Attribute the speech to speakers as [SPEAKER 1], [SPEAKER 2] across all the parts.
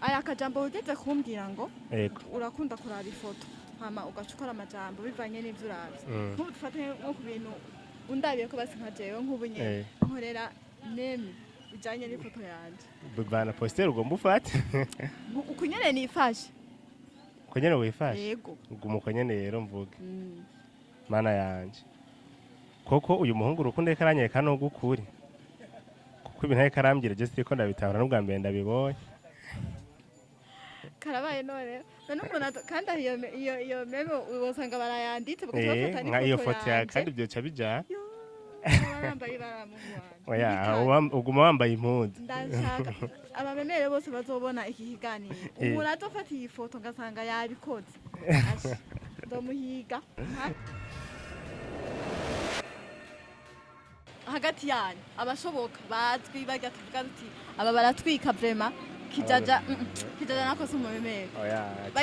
[SPEAKER 1] aya kajambo wigeze kumbwira ngo
[SPEAKER 2] Yego.
[SPEAKER 1] urakunda kuraba ifoto hama ugacukora amajambo bivanye n'ivyo uravye nk'ubu dufate nko ku bintu undabiye ko basi nka jewe nk'ubu nyene nkorera meme bijanye n'ifoto yanje
[SPEAKER 2] bana poster ugomba ufate
[SPEAKER 1] uko nyene nifashe
[SPEAKER 2] uko nyene wifashe
[SPEAKER 1] yego
[SPEAKER 2] uko nyene rero mvuge mana yanje koko uyu muhungu urukundo karanyereka no gukuri kuko ibintu ari karambira je siko ndabitahura n'ubwa mbere ndabibonye
[SPEAKER 1] karabaye none umuntu kandi iyo meme usanga barayanditse
[SPEAKER 2] bakabafata nka iyo foto ya kandi byoca bijana
[SPEAKER 1] bambaye baramuhwana
[SPEAKER 2] oya uguma wambaye impuzu
[SPEAKER 1] ndashaka abamemere bose bazobona iki kiganiro umuntu azofata iyi foto ngasanga yabikoze ndomuhiga hagati yanyu abashoboka bazwi bajya tuvuga tuti aba baratwika vraiment kijaja nako sumumemere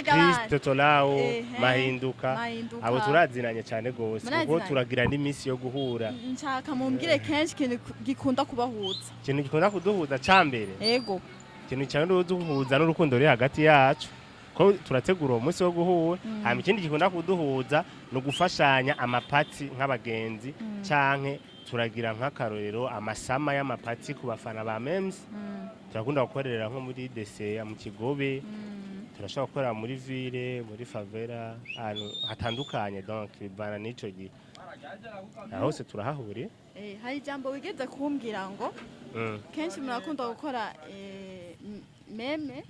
[SPEAKER 2] Kristo tolaho mahinduka abo turazinanye cyane gose kuko turagira n'imisi yo guhura
[SPEAKER 1] nshaka mumbwire kenshi kintu gikunda kubahuza
[SPEAKER 2] kintu gikunda kuduhuza cambere
[SPEAKER 1] yego
[SPEAKER 2] kintu cyane duhuza n'urukundo ruri hagati yacu ko turategura uwo munsi wo guhura hama ikindi gikunda kuduhuza no gufashanya amapatsi nk'abagenzi canke turagira nk'akarorero amasama y'amapatsi ku bafana ba MEMEURS turakunda gukorera nko muri Deseya mu Kigobe turashaka gukorera muri ville muri favela ahantu hatandukanye donc bana nico gihe aho se turahahuriye
[SPEAKER 1] hari jambo wigeze kumbwira ngo kenshi murakunda gukora meme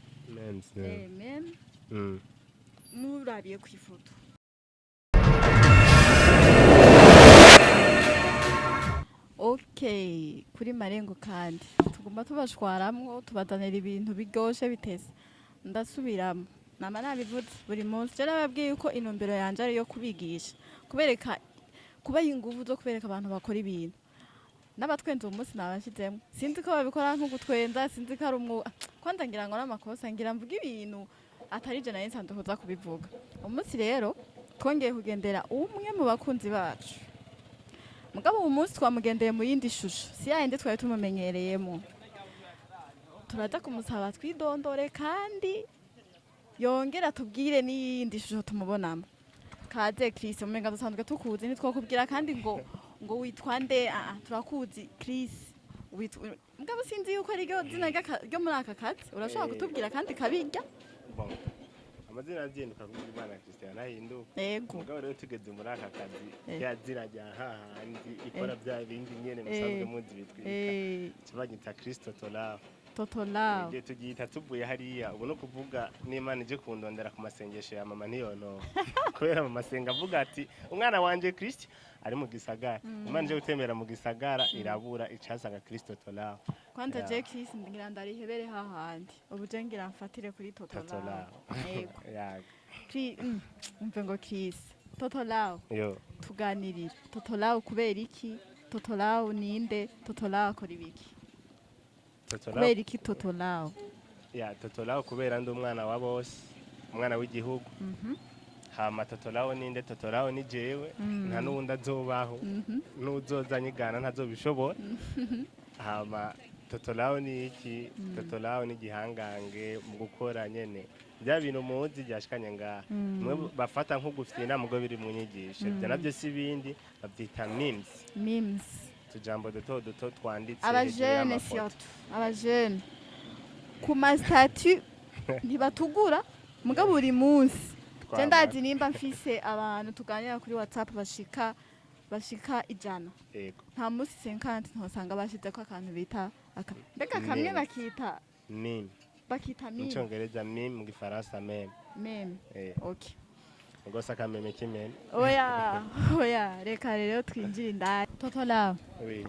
[SPEAKER 1] murabiye ku ifoto Okay, kuri marengo kandi tugomba tubashwaramwo tubazanira ibintu bigoshe bitese ndasubiramo nama nabivuze buri munsi je nababwiye uko intumbero yanje ari yo kubigisha kubereka kubaha ingufu zo kubereka abantu bakora ibintu n'abatwenza umunsi nabashizemo sinzi ko babikora nko gutwenza sinzi ko ari umwuga kwanda ngira ngo n'amakosa ngira mvuga ibintu atari je nayo nsanzwe kuza kubivuga umunsi rero twongeye kugendera umwe mu bakunzi bacu mugabo uyu munsi twamugendeye mu yindi shusho si yayindi twari tumumenyereyemo turaza kumusaba twidondore kandi yongera tubwire n'iyindi shusho tumubonamo kaze Chris umenga dusanzwe tukuzi nitwakubwira kandi ngo witwa nde turakuzi Chris mugabo sinzi yuko ari ryo zina ryo muri aka kazi urashobora kutubwira kandi kabirya
[SPEAKER 2] amazina azinduka kugira Imana Christian ahinduka
[SPEAKER 1] yego
[SPEAKER 2] mugabo rero tugeze muri aka kazi yazina rya hahandi ikora bya bindi nyene musanzwe muzi bitwika kibagita Kristo tolaho je tugita tuvuye hariya ubu no kuvuga n'Imana ije kundondera ku masengesho ya mama ntiyono kubera mu masenga avuga ati umwana wanje Kristo ari mu gisagara Imana ije gutembera mu gisagara irabura icasanga Kristo tolaho
[SPEAKER 1] kwanda je Chris ngira ndarihebere hahandi ubu je ngira mfatire kuri tolaho yego umve ngo Chris tolaho
[SPEAKER 2] yo
[SPEAKER 1] tuganirira tolaho kubera iki tolaho ninde tolaho akora ibiki kubera iki tolaho
[SPEAKER 2] ya tolaho kubera ndi umwana wa bose umwana w'igihugu hama tolaho ninde tolaho ni jewe nta nuwundi azobaho n'uzozanyigana ntazobishobora hama tolaho ni iki tolaho ni gihangange mu gukora nyene bya bintu muzi byashikanye ngaha mwe bafata nko gufina mugo biri mu nyigisho bya nabyo si bindi babyita memes tujambo duto twanditse
[SPEAKER 1] abajene surtout abajene ku statut ntibatugura mugabo buri munsi je ndazi nimba mfise abantu tuganira kuri WhatsApp bashika 100
[SPEAKER 2] yego
[SPEAKER 1] nta munsi 50 ntosanga bashize ko akantu bita mbega kamwe bakita
[SPEAKER 2] meme
[SPEAKER 1] bakita meme
[SPEAKER 2] mucongereza meme mu gifaransa meme
[SPEAKER 1] okay
[SPEAKER 2] ngosa kameme kimene
[SPEAKER 1] oya reka rero twinjira indani tolaho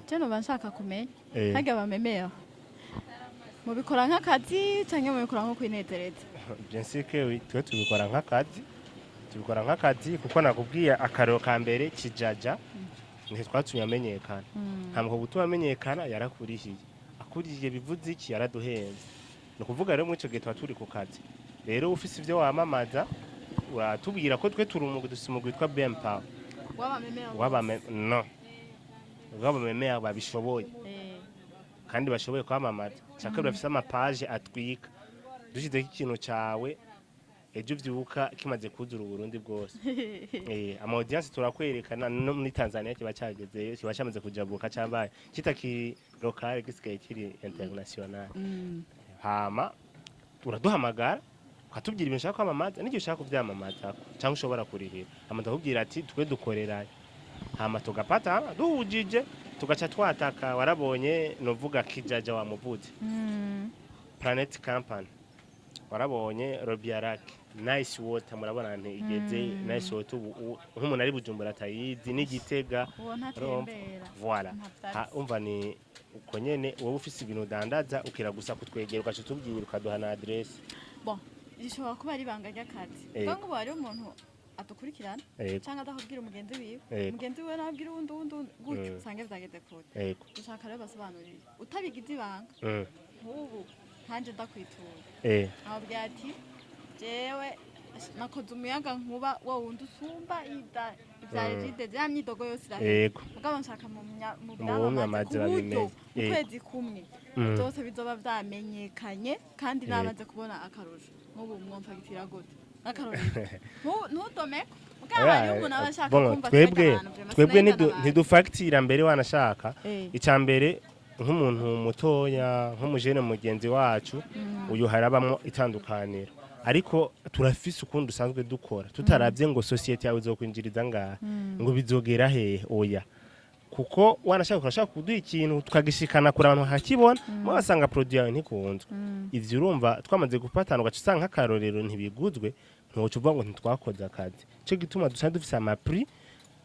[SPEAKER 1] je no banshaka kumenya hage abamemera mubikora nk'akazi canke mubikora nko kwinezereza
[SPEAKER 2] bien sûr que oui tubikora nk'akazi kuko nakubwiye akarero ka mbere kijaja ntitwatumye amenyekana ntabwo gutuma amenyekana yarakurihiye akurihiye bivuze iki yaraduhenze ni ukuvuga rero muri ico gihe tuba turi ku kazi rero ufise ivyo wamamaza uratubwira ko twe turi umugwi witwa BMPA w'abamemera babishoboye kandi bashoboye kwamamaza cyakora bafise amapaje atwika dushizeko ikintu cawe ejo vyuka kimaze kuzura Burundi bwose ama audience turakwerekana no muri Tanzania kiba cagezeyo kiba cyamaze kujabuka cyambaye kitaki local gisigaye kiri international hama uraduhamagara ukatubwira ibintu ushaka kwamamaza n'icyo ushaka kuvyamamaza cyangwa ushobora kurihira hama ndakubwira ati twe dukorera hama tugapata duhujije tugaca twataka warabonye novuga kijaja wa muvuzi Planet Company warabonye Robiarak Nice Water murabona nti igeze Nice Water nk'umuntu ari Bujumbura atayizi n'Igitega voilà umva ni uko nyene wowe ufise ibintu dandaza ukira gusa kutwegera ugaca tubwira ukaduha na adresse
[SPEAKER 1] bon gishobora kuba ari banga ry'akazi ngo bari umuntu atukurikirana cyangwa adakubwira umugenzi wiwe nabwira undi gutyo usange byageze kure dushaka rero basobanurire utabigize ibanga nk'ubu nkanje ndakwitura ababwira ati jewe nakoze umuyaga nkuba wa wundi usumba ivyaride ya myidogo yose irahera mugabo nshaka mu byamamaze ku kwezi kumwe byose bizoba vyamenyekanye kandi namaze kubona akarusho nk'ubu mwomfagitira gute ntudomeko
[SPEAKER 2] twebwe ntidufagitira mbere wanashaka icya mbere nk'umuntu mutoya nk'umujene mugenzi wacu uyu harabamo itandukaniro ariko turafise ukundi usanzwe dukora tutaravye ngo societe yawe izokwinjiriza ngaha ngo bizogera hehe oya kuko wanashaka kurashaka kuduha ikintu tukagishikana kuri abantu hakibona mwasanga produit yawe ntikunzwe ivyo urumva twamaze gupatana ugaca usanga akarorero ntibiguzwe ntuco uvuga ngo ntitwakoze akazi cyo gituma dusanzwe dufise ama prix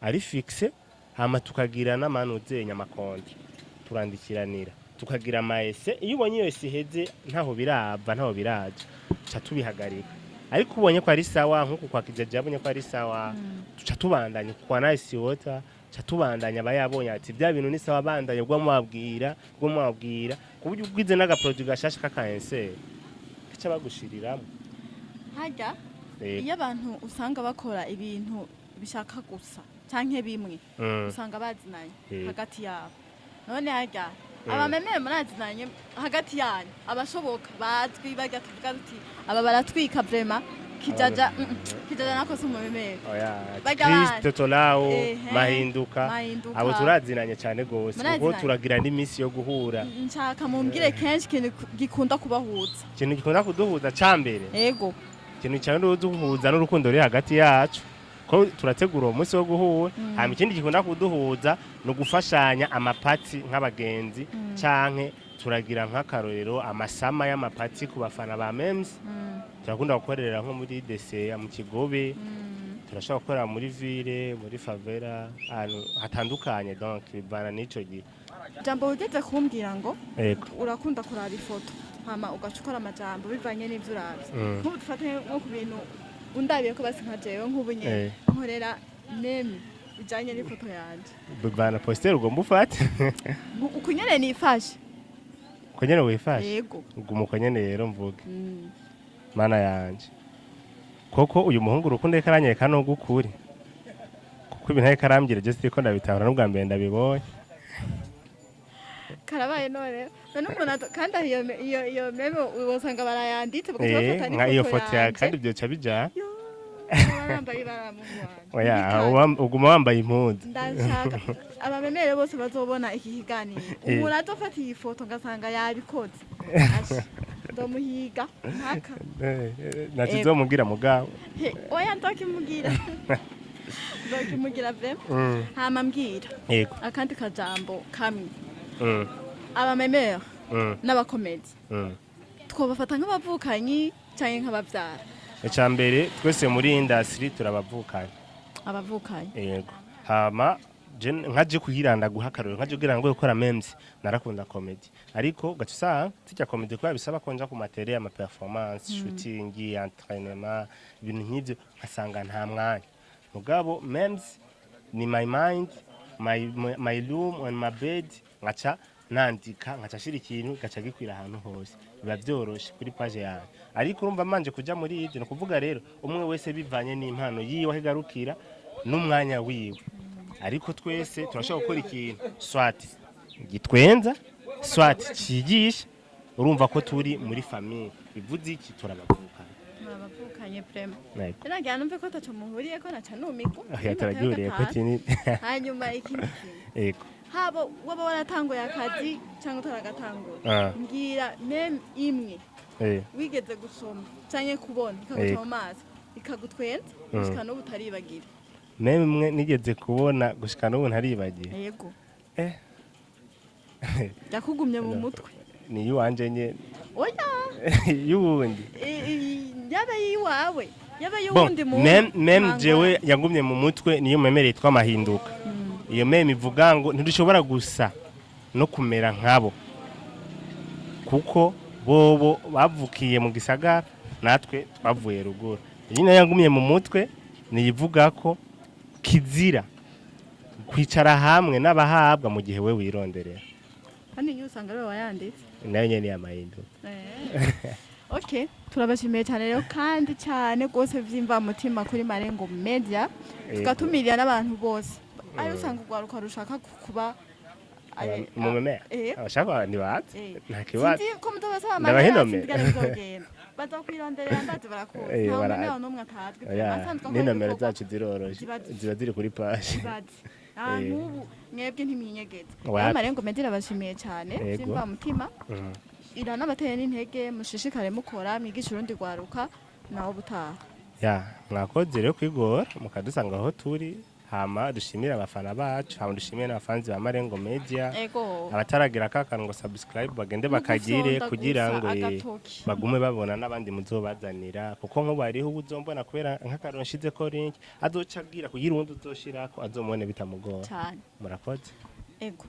[SPEAKER 2] ari fixe hama tukagira n'amanuze nyamakonti turandikiranira tukagira amaese iyo ubonye yose iheze ntaho birava ntaho biraje cha tubihagarika ariko ubonye ko ari sawa nkuko kwa kijaje abonye ko ari sawa tuca tubandanya kwa Nice Water cha tubandanya abayabonye ati bya bintu ni sawa bandanye bwo mwabwira kuburyo ubwize naga produit gashasha ka canke kica bagushiriramo
[SPEAKER 1] hajya iyo abantu usanga bakora ibintu bishaka gusa canke bimwe usanga bazinanye hagati yabo none hajya abamemere murazinanye hagati yanyu abashoboka bazwi bajya tuvuga ati aba baratwika vraiment kijaja nakose umumemere
[SPEAKER 2] Kristo tolao mahinduka abo turazinanye cyane gose ubwo turagira n'imisi yo guhura
[SPEAKER 1] nshaka mumbwire kenshi kintu gikunda kubahuza
[SPEAKER 2] kintu gikunda kuduhuza cambere
[SPEAKER 1] yego
[SPEAKER 2] kintu cyane duhuza n'urukundo ruri hagati yacu ko turategura umunsi wo guhura hama ikindi gikunda kuduhuza no gufashanya amapati nk'abagenzi canke turagira nk'akarorero amasama y'amapati ku bafana ba MEMEURS turakunda gukorera nko muri DC mu Kigobe turashaka gukorera muri ville muri favela hatandukanye donc bana nico gihe
[SPEAKER 1] jambo ugeze kumbwira ngo urakunda kuraba ifoto hama ugacukora amajambo bivanye n'ivyo uravye nk'ubu dufate nko ku bintu undabiye ko basi nka jewe nk'ubunye nkorera meme bijanye n'ifoto yanje
[SPEAKER 2] bana poster ugomba ufate
[SPEAKER 1] ukunyene nifashe
[SPEAKER 2] kunyene wifashe
[SPEAKER 1] yego
[SPEAKER 2] ugumuko nyene rero mvuge mana yanje koko uyu muhungu urukundo karanyeka no gukuri kuko ibintu ari karambire je siko ndabitahura n'ubwa mbere ndabibonye
[SPEAKER 1] karabaye none umuntu kandi iyo meme ubosanga barayanditse bakafata
[SPEAKER 2] nka iyo foto ya kandi byoca bija oya uguma wambaye impunzi
[SPEAKER 1] ndashaka abamemere bose bazobona iki kiganiro umuntu azofata iyi foto ngasanga yabikoze ndomuhiga mpaka
[SPEAKER 2] nakizomugira mugabo
[SPEAKER 1] oya ndokimugira vraiment hama mbwira akandi kajambo kamwe abamemere n'abakomedi twobafata nk'abavukanyi canke nk'abavyara
[SPEAKER 2] icambere twese muri industry turabavukanye
[SPEAKER 1] abavukanye
[SPEAKER 2] yego hama nkaje kuhiranda guhakarura nkaje kugira ngo gukora MEMEURS narakunda comedy ariko gaca tujya comedy kwa bisaba konja ku materiel ama performance shooting entraînement ibintu nk'ivyo nkasanga nta mwanya mugabo MEMEURS ni my mind my room on my bed ngaca nandika ngaca shira ikintu gaca gikwira ahantu hose biba byoroshe kuri page yawe ariko urumva manje kuja muri ivyo no kuvuga rero umwe wese bivanye n'impano yiwe higarukira n'umwanya wiwe ariko twese turashaka gukora ikintu swati gitwenza swati cigisha urumva ko turi muri famille bivuze iki turabavukana
[SPEAKER 1] murabavukanye prema
[SPEAKER 2] Yego.
[SPEAKER 1] nagira numve ko ataco muhuriye ko naca numigo
[SPEAKER 2] turagihuriye ko kinini
[SPEAKER 1] hanyuma ikindi kintu
[SPEAKER 2] yego
[SPEAKER 1] haba waba waratanguye akazi cyangwa utaragatangura mbwira meme imwe wigeze gusoma canke kubona ikaguca mu maso ikagutwenza gushika n'ubu utaribagira
[SPEAKER 2] meme imwe nigeze kubona gushika n'ubu ntaribagira
[SPEAKER 1] yego yakugumye mu mutwe
[SPEAKER 2] ni yuwanje nye
[SPEAKER 1] oya
[SPEAKER 2] yuwundi
[SPEAKER 1] yaba yiwawe yaba yuwundi mu
[SPEAKER 2] meme jewe yagumye mu mutwe niyo memere yitwa mahinduka iyo meme ivuga ngo ntidushobora gusa no kumera nkabo kuko bobo bavukiye mu gisagara natwe twavuye ruguru iyi nayo yagumye mu mutwe niyivuga ko kizira kwicara hamwe n'abahabwa mu gihe we wironderera
[SPEAKER 1] kandi iyo usanga ari wayanditse
[SPEAKER 2] nayo nyene yamahinduka
[SPEAKER 1] okay turabashimiye cyane rero kandi cyane gose vyimva mutima kuri Marengo Media tugatumiriya n'abantu bose ayo usanga ugwaruka rushaka kuba
[SPEAKER 2] mu meme abashaka ni bazi nta kibazo
[SPEAKER 1] sinzi ko mutobasaba amahera sindigane bizogenda bazokwironderera ndazi barakuza nta n'umwe atazwi
[SPEAKER 2] ni nomero zacu ziroroshe ziba ziri kuri page
[SPEAKER 1] n'ubu mwebwe ntimwinyegeze Marengo Media irabashimiye cyane vyimva mutima iranabateye n'intege mushishikare mukora mwigisha urundi gwaruka nawo butaha
[SPEAKER 2] mwakoze rero kwigora mukadusanga aho turi hama dushimira abafana bacu hama dushimire n'abafanzi ba Marengo Media abataragira kakano ngo subscribe bagende bakagire kugira ngo bagume babona n'abandi muzobazanira kuko nko bariho uzombona kubera nk'akaronshyize ko link azocagira kugira undi uzoshirako azomone bitamugora
[SPEAKER 1] cyane
[SPEAKER 2] murakoze
[SPEAKER 1] ego